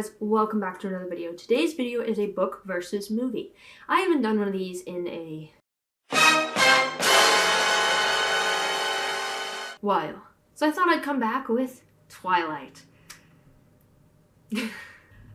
guys? Welcome back to another video. Today's video is a book versus movie. I haven't done one of these in a while, so I thought I'd come back with Twilight.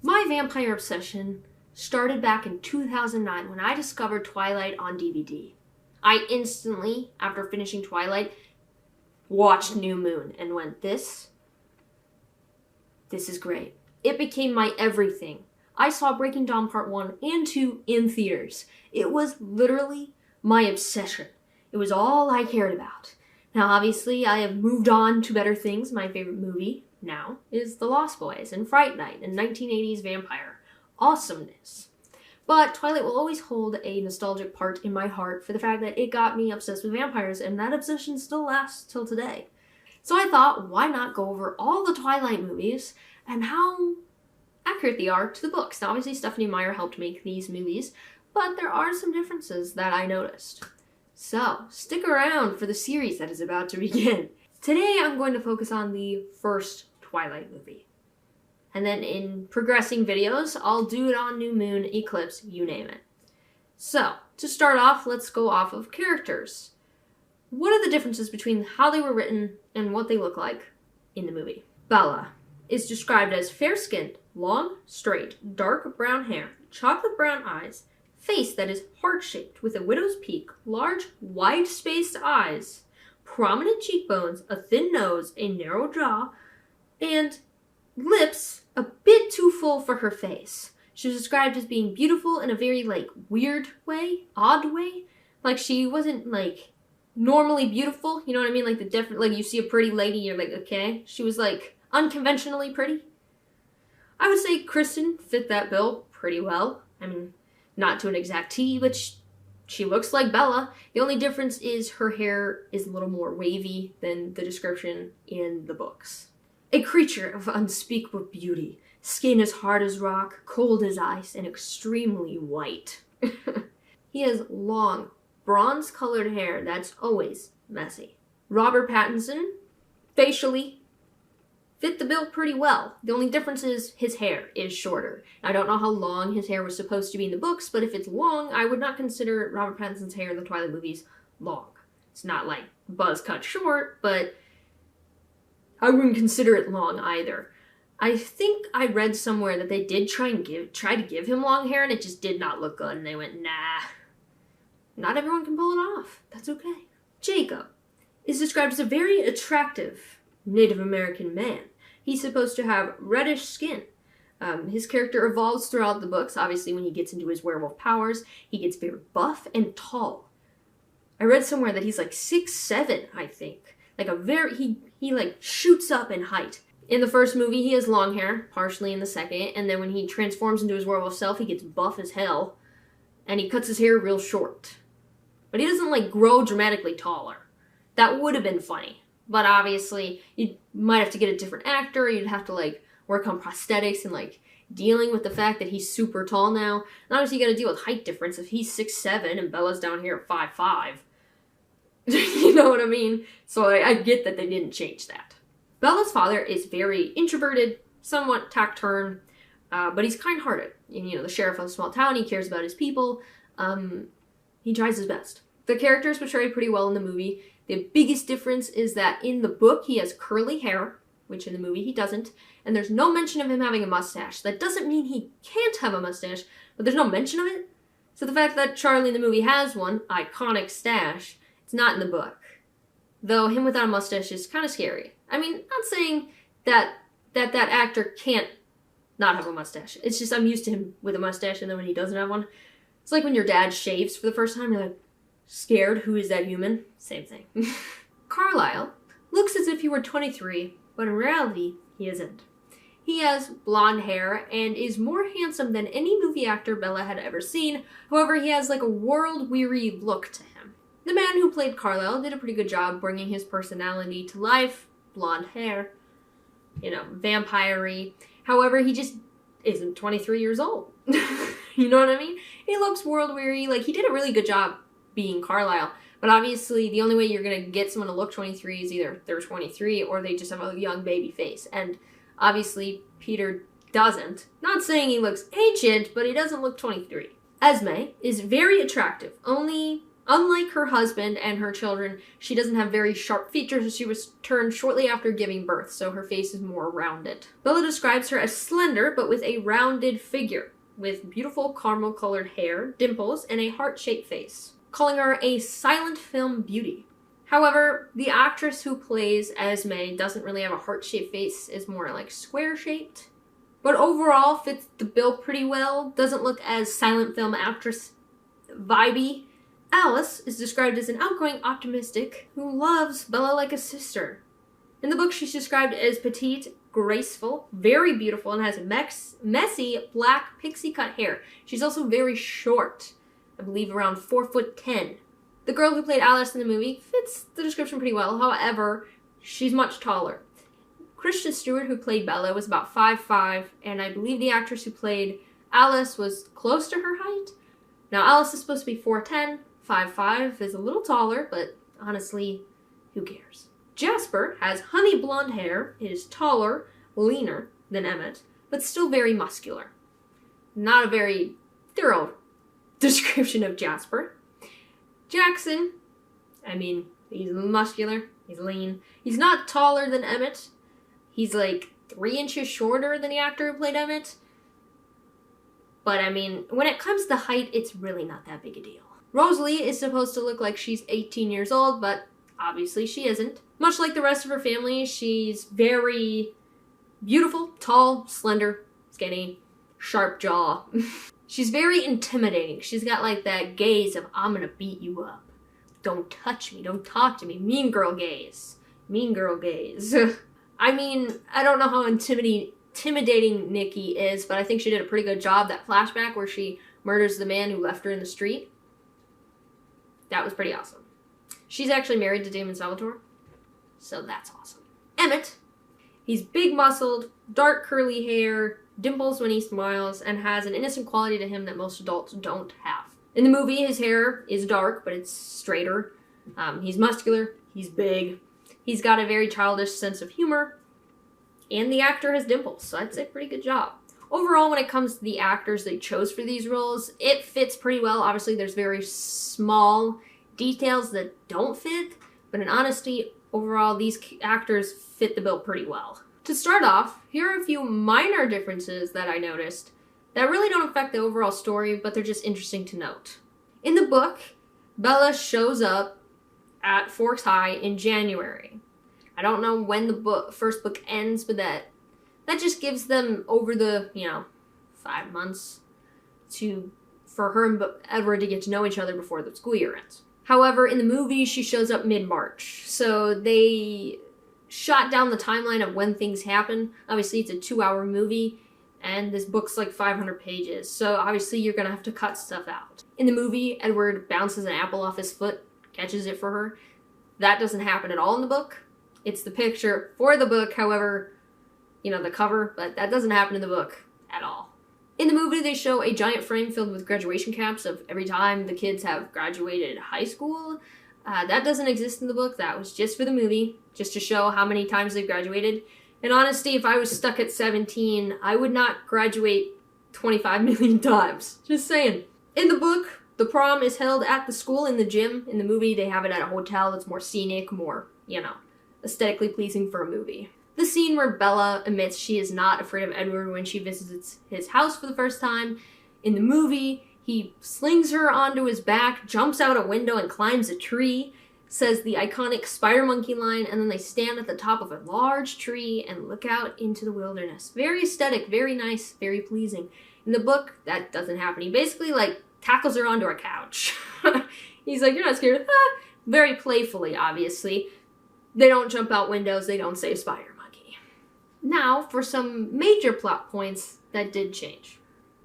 My vampire obsession started back in 2009 when I discovered Twilight on DVD. I instantly, after finishing Twilight, watched New Moon and went, this is great. It became my everything. I saw Breaking Dawn Part 1 and 2 in theaters. It was literally my obsession. It was all I cared about. Now, obviously, I have moved on to better things. My favorite movie now is The Lost Boys and Fright Night and 1980s vampire awesomeness. But Twilight will always hold a nostalgic part in my heart for the fact that it got me obsessed with vampires, and that obsession still lasts till today. So I thought, why not go over all the Twilight movies and how accurate they are to the books. Now, obviously, Stephanie Meyer helped make these movies, but there are some differences that I noticed. So, stick around for the series that is about to begin. Today, I'm going to focus on the first Twilight movie. And then in progressing videos, I'll do it on New Moon, Eclipse, you name it. So, to start off, let's go off of characters. What are the differences between how they were written and what they look like in the movie? Bella is described as fair-skinned, long, straight, dark brown hair, chocolate brown eyes, face that is heart-shaped with a widow's peak, large, wide-spaced eyes, prominent cheekbones, a thin nose, a narrow jaw, and lips a bit too full for her face. She was described as being beautiful in a very, weird way, odd way. Like, she wasn't, normally beautiful, you know what I mean? Like, you see a pretty lady, you're like, okay. She was, unconventionally pretty. I would say Kristen fit that bill pretty well. I mean, not to an exact T, but she looks like Bella. The only difference is her hair is a little more wavy than the description in the books. A creature of unspeakable beauty, skin as hard as rock, cold as ice, and extremely white. He has long, bronze-colored hair that's always messy. Robert Pattinson, facially, fit the bill pretty well. The only difference is his hair is shorter. I don't know how long his hair was supposed to be in the books, but if it's long, I would not consider Robert Pattinson's hair in the Twilight movies long. It's not like buzz cut short, but I wouldn't consider it long either. I think I read somewhere that they did try to give him long hair, and it just did not look good, and they went, nah. Not everyone can pull it off. That's okay. Jacob is described as a very attractive Native American man. He's supposed to have reddish skin. His character evolves throughout the books. Obviously, when he gets into his werewolf powers, he gets very buff and tall. I read somewhere that he's 6'7", I think. He shoots up in height. In the first movie, he has long hair, partially in the second, and then when he transforms into his werewolf self, he gets buff as hell, and he cuts his hair real short. But he doesn't, grow dramatically taller. That would have been funny. But obviously, you might have to get a different actor, you'd have to, work on prosthetics and, dealing with the fact that he's super tall now. And obviously, you gotta deal with height difference. If he's 6'7", and Bella's down here at 5'5", you know what I mean? So I get that they didn't change that. Bella's father is very introverted, somewhat taciturn, but he's kind-hearted. And, the sheriff of a small town, he cares about his people. He tries his best. The character is portrayed pretty well in the movie. The biggest difference is that in the book, he has curly hair, which in the movie he doesn't, and there's no mention of him having a mustache. That doesn't mean he can't have a mustache, but there's no mention of it. So the fact that Charlie in the movie has one, iconic stash, it's not in the book. Though him without a mustache is kind of scary. I mean, not saying that actor can't not have a mustache. It's just I'm used to him with a mustache, and then when he doesn't have one, it's like when your dad shaves for the first time, you're like, scared, who is that human? Same thing. Carlisle looks as if he were 23, but in reality, he isn't. He has blonde hair and is more handsome than any movie actor Bella had ever seen. However, he has a world-weary look to him. The man who played Carlisle did a pretty good job bringing his personality to life. Blonde hair, vampire-y. However, he just isn't 23 years old. You know what I mean? He looks world-weary. He did a really good job being Carlisle. But obviously, the only way you're going to get someone to look 23 is either they're 23 or they just have a young baby face. And obviously, Peter doesn't. Not saying he looks ancient, but he doesn't look 23. Esme is very attractive, only unlike her husband and her children, she doesn't have very sharp features. She was turned shortly after giving birth, so her face is more rounded. Bella describes her as slender, but with a rounded figure, with beautiful caramel-colored hair, dimples, and a heart-shaped face, calling her a silent film beauty. However, the actress who plays Esme doesn't really have a heart-shaped face, is more like square-shaped, but overall fits the bill pretty well, doesn't look as silent film actress vibey. Alice is described as an outgoing optimistic who loves Bella like a sister. In the book, she's described as petite, graceful, very beautiful, and has messy black pixie-cut hair. She's also very short, I believe around 4'10". The girl who played Alice in the movie fits the description pretty well, however, she's much taller. Kristen Stewart, who played Bella, was about 5'5", and I believe the actress who played Alice was close to her height. Now, Alice is supposed to be 4'10", 5'5", is a little taller, but honestly, who cares? Jasper has honey blonde hair, is taller, leaner than Emmett, but still very muscular. Not a very thorough description of Jasper. Jackson, I mean, he's muscular, he's lean. He's not taller than Emmett. He's like 3 inches shorter than the actor who played Emmett. But I mean, when it comes to height, it's really not that big a deal. Rosalie is supposed to look like she's 18 years old, but obviously she isn't. Much like the rest of her family, she's very beautiful, tall, slender, skinny, sharp jaw. She's very intimidating. She's got like that gaze of, I'm gonna beat you up. Don't touch me, don't talk to me. Mean girl gaze. Mean girl gaze. I mean, I don't know how intimidating Nikki is, but I think she did a pretty good job. That flashback where she murders the man who left her in the street. That was pretty awesome. She's actually married to Damon Salvatore, so that's awesome. Emmett, he's big-muscled, dark curly hair, dimples when he smiles, and has an innocent quality to him that most adults don't have. In the movie, his hair is dark, but it's straighter. He's muscular, he's big, he's got a very childish sense of humor, and the actor has dimples, so I'd say pretty good job. Overall, when it comes to the actors they chose for these roles, it fits pretty well. Obviously, there's very small details that don't fit, but in honesty, overall, these actors fit the bill pretty well. To start off, here are a few minor differences that I noticed that really don't affect the overall story, but they're just interesting to note. In the book, Bella shows up at Forks High in January. I don't know when the first book ends, but that just gives them over the, 5 months for her and Edward to get to know each other before the school year ends. However, in the movie, she shows up mid-March, so they shot down the timeline of when things happen. Obviously, it's a 2-hour movie, and this book's like 500 pages, so obviously you're gonna have to cut stuff out. In the movie, Edward bounces an apple off his foot, catches it for her. That doesn't happen at all in the book. It's the picture for the book, however, the cover, but that doesn't happen in the book at all. In the movie, they show a giant frame filled with graduation caps of every time the kids have graduated high school. That doesn't exist in the book. That was just for the movie, just to show how many times they've graduated. In honesty, if I was stuck at 17, I would not graduate 25 million times. Just saying. In the book, the prom is held at the school in the gym. In the movie, they have it at a hotel. It's more scenic, more, aesthetically pleasing for a movie. The scene where Bella admits she is not afraid of Edward when she visits his house for the first time. In the movie, he slings her onto his back, jumps out a window and climbs a tree, says the iconic spider monkey line, and then they stand at the top of a large tree and look out into the wilderness. Very aesthetic, very nice, very pleasing. In the book, that doesn't happen. He basically, tackles her onto a couch. He's like, you're not scared? Very playfully, obviously. They don't jump out windows, they don't say spider monkey. Now, for some major plot points that did change.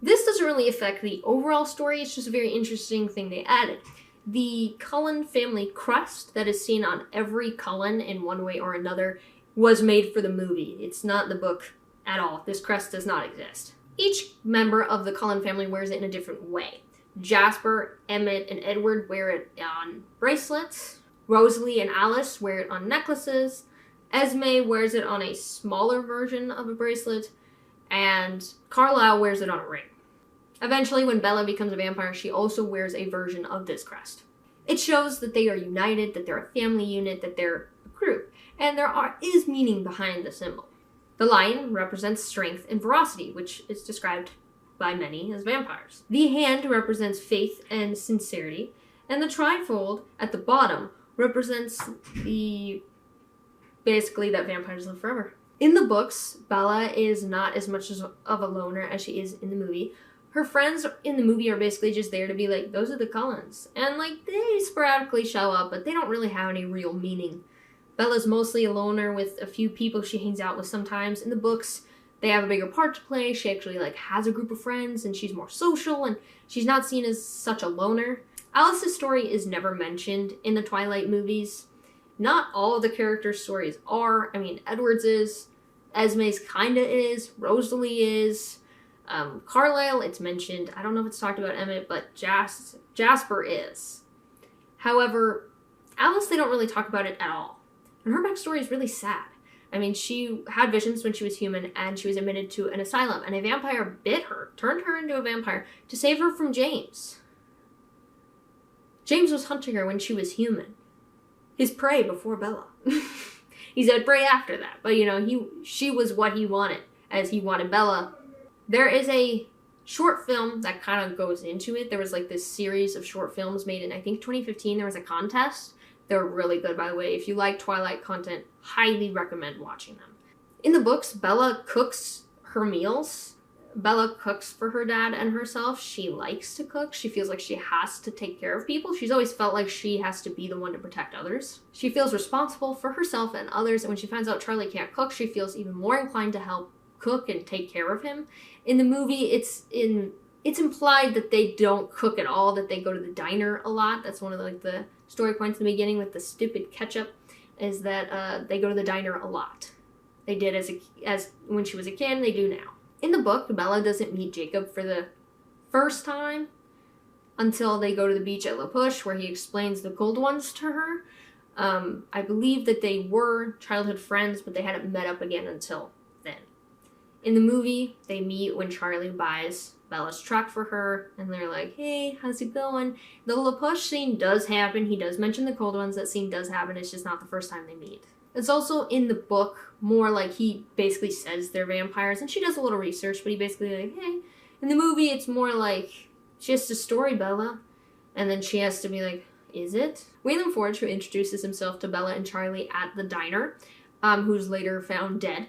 This doesn't really affect the overall story, it's just a very interesting thing they added. The Cullen family crest that is seen on every Cullen in one way or another was made for the movie. It's not the book at all. This crest does not exist. Each member of the Cullen family wears it in a different way. Jasper, Emmett, and Edward wear it on bracelets. Rosalie and Alice wear it on necklaces. Esme wears it on a smaller version of a bracelet. and Carlisle wears it on a ring. Eventually, when Bella becomes a vampire, she also wears a version of this crest. It shows that they are united, that they're a family unit, that they're a group, and is meaning behind the symbol. The lion represents strength and ferocity, which is described by many as vampires. The hand represents faith and sincerity, and the trifold at the bottom represents basically that vampires live forever. In the books, Bella is not as much of a loner as she is in the movie. Her friends in the movie are basically just there to be like, those are the Cullens. And like, they sporadically show up, but they don't really have any real meaning. Bella's mostly a loner with a few people she hangs out with sometimes. In the books, they have a bigger part to play. She actually like has a group of friends and she's more social and she's not seen as such a loner. Alice's story is never mentioned in the Twilight movies. Not all of the characters' stories are. I mean, Edward's is, Esme's kinda is, Rosalie is, Carlisle, it's mentioned. I don't know if it's talked about Emmett, but Jasper is. However, Alice, they don't really talk about it at all. And her backstory is really sad. I mean, she had visions when she was human, and she was admitted to an asylum, and a vampire bit her, turned her into a vampire, to save her from James. James was hunting her when she was human. His prey before Bella. He said prey after that, but you know, she was what he wanted, as he wanted Bella. There is a short film that kind of goes into it. There was like this series of short films made in, I think, 2015. There was a contest. They're really good, by the way. If you like Twilight content, highly recommend watching them. In the books, Bella cooks her meals. Bella cooks for her dad and herself. She likes to cook. She feels like she has to take care of people. She's always felt like she has to be the one to protect others. She feels responsible for herself and others, and when she finds out Charlie can't cook, she feels even more inclined to help cook and take care of him. In the movie, it's implied that they don't cook at all, that they go to the diner a lot. That's one of the story points in the beginning with the stupid ketchup, is that they go to the diner a lot. They did as when she was a kid, they do now. In the book, Bella doesn't meet Jacob for the first time until they go to the beach at La Push, where he explains the cold ones to her. I believe that they were childhood friends, but they hadn't met up again until then. In the movie, they meet when Charlie buys Bella's truck for her, and they're like, hey, how's it going? The La Push scene does happen. He does mention the cold ones. That scene does happen. It's just not the first time they meet. It's also in the book more like he basically says they're vampires, and she does a little research, but he basically like, hey. In the movie, it's more like, just a story, Bella. And then she has to be like, is it? Waylon Forge, who introduces himself to Bella and Charlie at the diner, who's later found dead,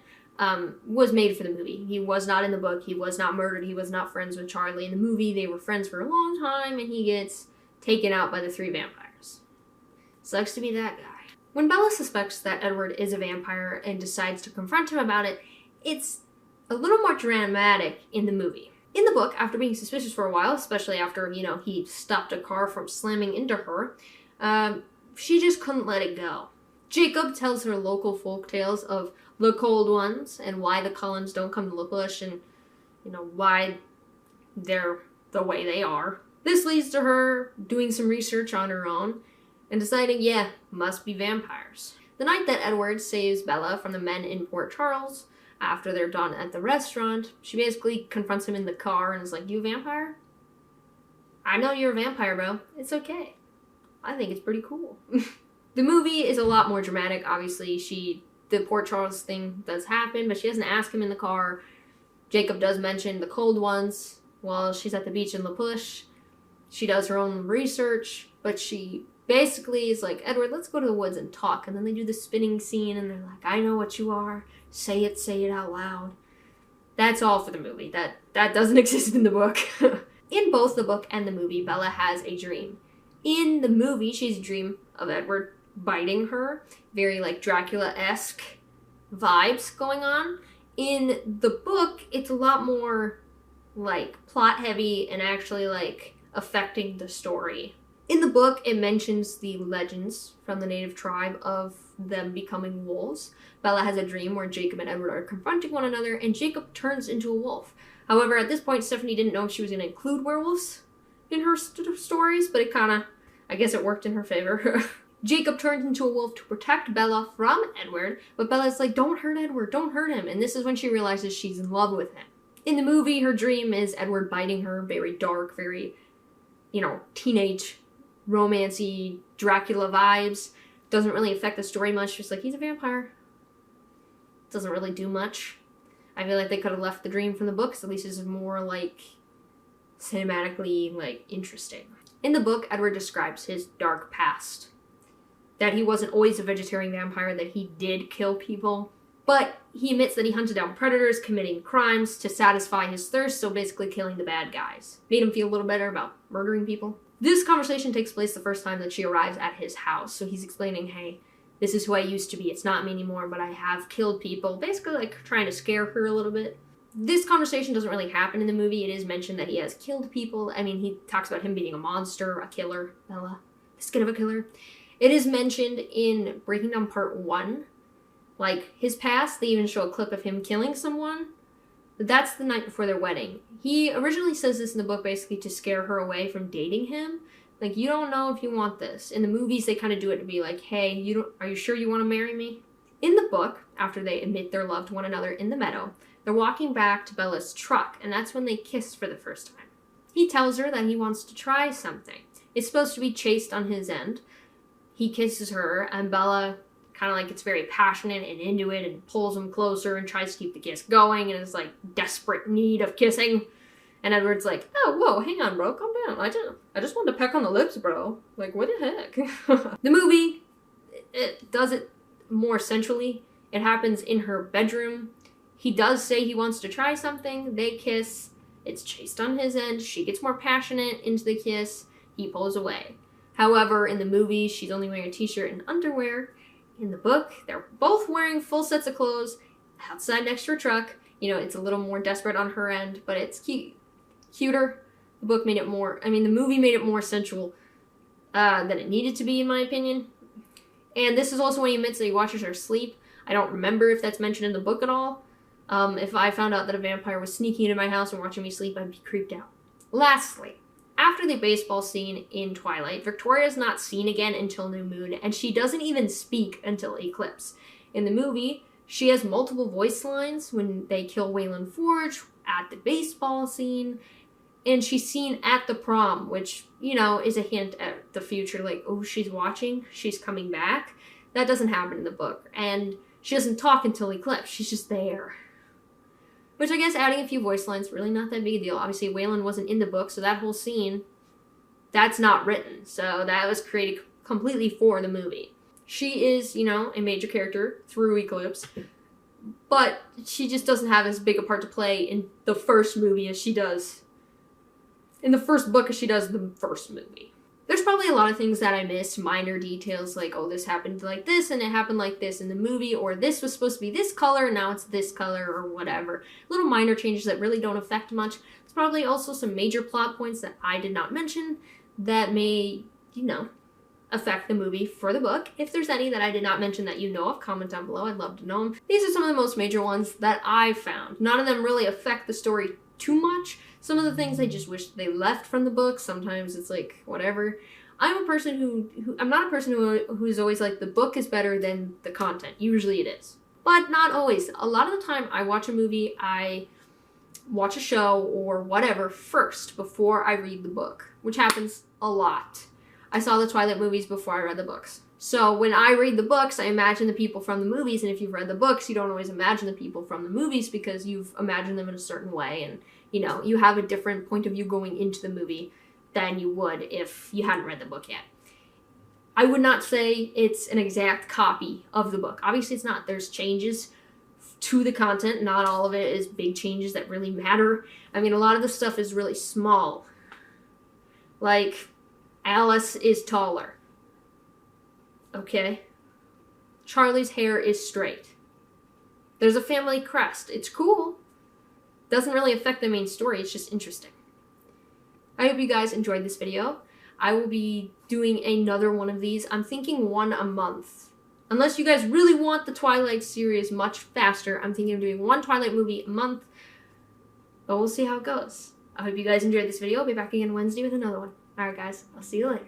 was made for the movie. He was not in the book. He was not murdered. He was not friends with Charlie. In the movie, they were friends for a long time, and he gets taken out by the 3 vampires. Sucks to be that guy. When Bella suspects that Edward is a vampire and decides to confront him about it, it's a little more dramatic in the movie. In the book, after being suspicious for a while, especially after, he stopped a car from slamming into her, she just couldn't let it go. Jacob tells her local folk tales of the cold ones and why the Cullens don't come to La Push and, why they're the way they are. This leads to her doing some research on her own and deciding, yeah, must be vampires. The night that Edward saves Bella from the men in Port Charles, after they're done at the restaurant, she basically confronts him in the car and is like, you a vampire? I know you're a vampire, bro. It's okay. I think it's pretty cool. The movie is a lot more dramatic. Obviously, the Port Charles thing does happen, but she doesn't ask him in the car. Jacob does mention the cold ones while she's at the beach in La Push. She does her own research, but she basically is like, Edward, let's go to the woods and talk. And then they do the spinning scene, and they're like, I know what you are. Say it out loud. That's all for the movie. That doesn't exist in the book. In both the book and the movie, Bella has a dream. In the movie, she has a dream of Edward biting her. Very, Dracula-esque vibes going on. In the book, it's a lot more, plot-heavy and actually, affecting the story. In the book, it mentions the legends from the native tribe of them becoming wolves. Bella has a dream where Jacob and Edward are confronting one another, and Jacob turns into a wolf. However, at this point, Stephanie didn't know if she was going to include werewolves in her stories, but it kind of, I guess it worked in her favor. Jacob turns into a wolf to protect Bella from Edward, but Bella's like, don't hurt Edward, don't hurt him. And this is when she realizes she's in love with him. In the movie, her dream is Edward biting her, very dark, very, teenage, romancy, Dracula vibes. Doesn't really affect the story much, just like, he's a vampire. Doesn't really do much. I feel like they could have left the dream from the books, at least it's more, cinematically, interesting. In the book, Edward describes his dark past. That he wasn't always a vegetarian vampire, that he did kill people. But he admits that he hunted down predators, committing crimes to satisfy his thirst, so basically killing the bad guys. Made him feel a little better about murdering people. This conversation takes place the first time that she arrives at his house, so he's explaining, hey, this is who I used to be, it's not me anymore, but I have killed people. Basically, trying to scare her a little bit. This conversation doesn't really happen in the movie. It is mentioned that he has killed people. I mean, he talks about him being a monster, a killer, Bella, the skin of a killer. It is mentioned in Breaking Down Part 1. His past, they even show a clip of him killing someone. But that's the night before their wedding. He originally says this in the book basically to scare her away from dating him. You don't know if you want this. In the movies, they kind of do it to be like, hey, are you sure you want to marry me? In the book, after they admit their love to one another in the meadow, they're walking back to Bella's truck, and that's when they kiss for the first time. He tells her that he wants to try something. It's supposed to be chaste on his end. He kisses her, and Bella kind of gets very passionate and into it and pulls him closer and tries to keep the kiss going and is desperate need of kissing. And Edward's like, oh, whoa, hang on, bro, calm down. I just wanted to peck on the lips, bro. What the heck? The movie, it does it more centrally. It happens in her bedroom. He does say he wants to try something. They kiss. It's chaste on his end. She gets more passionate into the kiss. He pulls away. However, in the movie, she's only wearing a t-shirt and underwear. In the book, they're both wearing full sets of clothes outside next to her truck. It's a little more desperate on her end, but it's cuter. The book made it more, the movie made it more sensual than it needed to be, in my opinion. And this is also when he admits that he watches her sleep. I don't remember if that's mentioned in the book at all. If I found out that a vampire was sneaking into my house and watching me sleep, I'd be creeped out. Lastly, after the baseball scene in Twilight, Victoria's not seen again until New Moon, and she doesn't even speak until Eclipse. In the movie, she has multiple voice lines when they kill Waylon Forge, at the baseball scene, and she's seen at the prom, which, is a hint at the future, oh, she's watching, she's coming back. That doesn't happen in the book, and she doesn't talk until Eclipse, she's just there. Which I guess adding a few voice lines, really not that big a deal. Obviously, Waylon wasn't in the book, so that whole scene, that's not written. So that was created completely for the movie. She is, a major character through Eclipse, but she just doesn't have as big a part to play in the first movie as she does in the first book as she does in the first movie. There's probably a lot of things that I missed, minor details oh, this happened like this, and it happened like this in the movie, or this was supposed to be this color, and now it's this color, or whatever. Little minor changes that really don't affect much. There's probably also some major plot points that I did not mention that may, affect the movie for the book. If there's any that I did not mention that of, comment down below. I'd love to know them. These are some of the most major ones that I found. None of them really affect the story too much. Some of the things I just wish they left from the book. Sometimes it's whatever. I'm a person I'm not a person who's always the book is better than the content. Usually it is. But not always. A lot of the time I watch a movie, I watch a show or whatever first before I read the book, which happens a lot. I saw the Twilight movies before I read the books. So when I read the books, I imagine the people from the movies, and if you've read the books, you don't always imagine the people from the movies because you've imagined them in a certain way, and you have a different point of view going into the movie than you would if you hadn't read the book yet. I would not say it's an exact copy of the book. Obviously it's not. There's changes to the content. Not all of it is big changes that really matter. A lot of the stuff is really small. Alice is taller. Okay? Charlie's hair is straight. There's a family crest. It's cool. Doesn't really affect the main story. It's just interesting. I hope you guys enjoyed this video. I will be doing another one of these. I'm thinking one a month. Unless you guys really want the Twilight series much faster, I'm thinking of doing one Twilight movie a month. But we'll see how it goes. I hope you guys enjoyed this video. I'll be back again Wednesday with another one. Alright guys, I'll see you later.